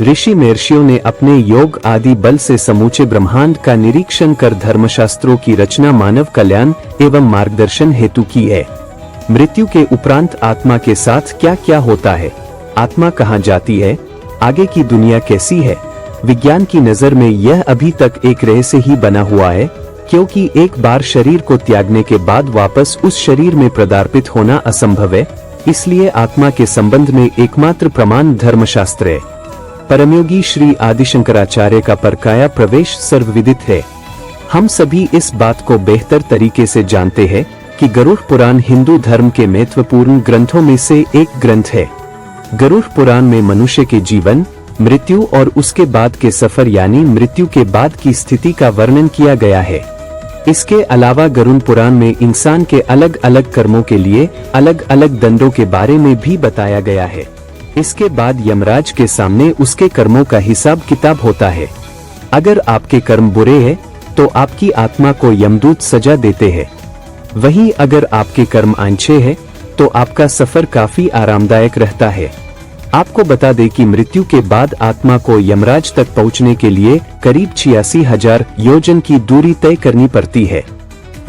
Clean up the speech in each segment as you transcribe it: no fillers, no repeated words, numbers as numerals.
ऋषि महर्षियों ने अपने योग आदि बल से समूचे ब्रह्मांड का निरीक्षण कर धर्मशास्त्रों की रचना मानव कल्याण एवं मार्गदर्शन हेतु की है। मृत्यु के उपरांत आत्मा के साथ क्या क्या होता है, आत्मा कहाँ जाती है, आगे की दुनिया कैसी है, विज्ञान की नजर में यह अभी तक एक रहस्य ही बना हुआ है, क्योंकि एक बार शरीर को त्यागने के बाद वापस उस शरीर में पदार्पित होना असंभव है। इसलिए आत्मा के संबंध में एकमात्र प्रमाण धर्मशास्त्र है। परमयोगी श्री आदिशंकराचार्य का परकाया प्रवेश सर्वविदित है। हम सभी इस बात को बेहतर तरीके से जानते हैं कि गरुड़ पुराण हिंदू धर्म के महत्वपूर्ण ग्रंथों में से एक ग्रंथ है। गरुड़ पुराण में मनुष्य के जीवन, मृत्यु और उसके बाद के सफर यानी मृत्यु के बाद की स्थिति का वर्णन किया गया है। इसके अलावा गरुड़ पुराण में इंसान के अलग अलग कर्मों के लिए अलग अलग दंडों के बारे में भी बताया गया है। इसके बाद यमराज के सामने उसके कर्मों का हिसाब किताब होता है। अगर आपके कर्म बुरे हैं तो आपकी आत्मा को यमदूत सजा देते हैं। वहीं अगर आपके कर्म अच्छे हैं तो आपका सफर काफी आरामदायक रहता है। आपको बता दें कि मृत्यु के बाद आत्मा को यमराज तक पहुंचने के लिए करीब 86,000 योजन की दूरी तय करनी पड़ती है।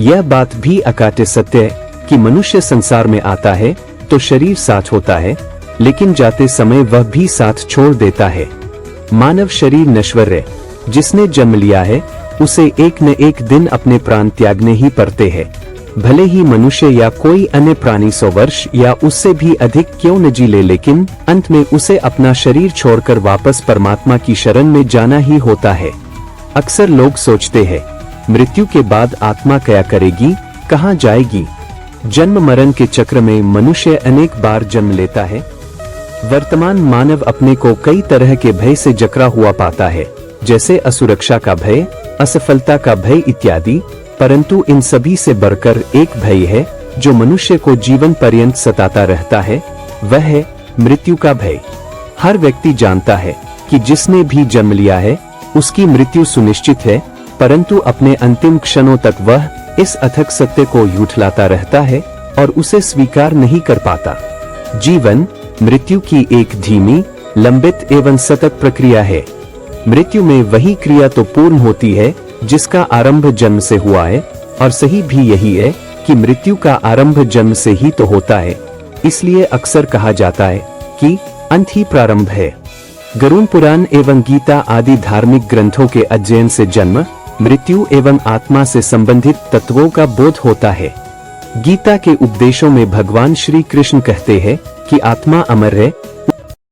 यह बात भी अकाट्य सत्य है कि मनुष्य संसार में आता है तो शरीर साथ होता है, लेकिन जाते समय वह भी साथ छोड़ देता है। मानव शरीर नश्वर है। जिसने जन्म लिया है उसे एक न एक दिन अपने प्राण त्यागने ही पड़ते हैं। भले ही मनुष्य या कोई अन्य प्राणी 100 वर्ष या उससे भी अधिक क्यों न जी ले, लेकिन अंत में उसे अपना शरीर छोड़कर वापस परमात्मा की शरण में जाना ही होता है। अक्सर लोग सोचते हैं मृत्यु के बाद आत्मा क्या करेगी, कहाँ जाएगी। जन्म मरण के चक्र में मनुष्य अनेक बार जन्म लेता है। वर्तमान मानव अपने को कई तरह के भय से जकड़ा हुआ पाता है, जैसे असुरक्षा का भय, असफलता का भय इत्यादि। परंतु इन सभी से बढ़कर एक भय है जो मनुष्य को जीवन पर्यंत सताता रहता है, वह है मृत्यु का भय। हर व्यक्ति जानता है कि जिसने भी जन्म लिया है उसकी मृत्यु सुनिश्चित है, परंतु अपने अंतिम क्षणों तक वह इस अथक सत्य को झुठलाता रहता है और उसे स्वीकार नहीं कर पाता। जीवन मृत्यु की एक धीमी, लंबित एवं सतत प्रक्रिया है। मृत्यु में वही क्रिया तो पूर्ण होती है जिसका आरंभ जन्म से हुआ है, और सही भी यही है कि मृत्यु का आरंभ जन्म से ही तो होता है। इसलिए अक्सर कहा जाता है कि अंत ही प्रारंभ है। गरुड़ पुराण एवं गीता आदि धार्मिक ग्रंथों के अध्ययन से जन्म, मृत्यु एवं आत्मा से संबंधित तत्वों का बोध होता है। गीता के उपदेशों में भगवान श्री कृष्ण कहते हैं कि आत्मा अमर है,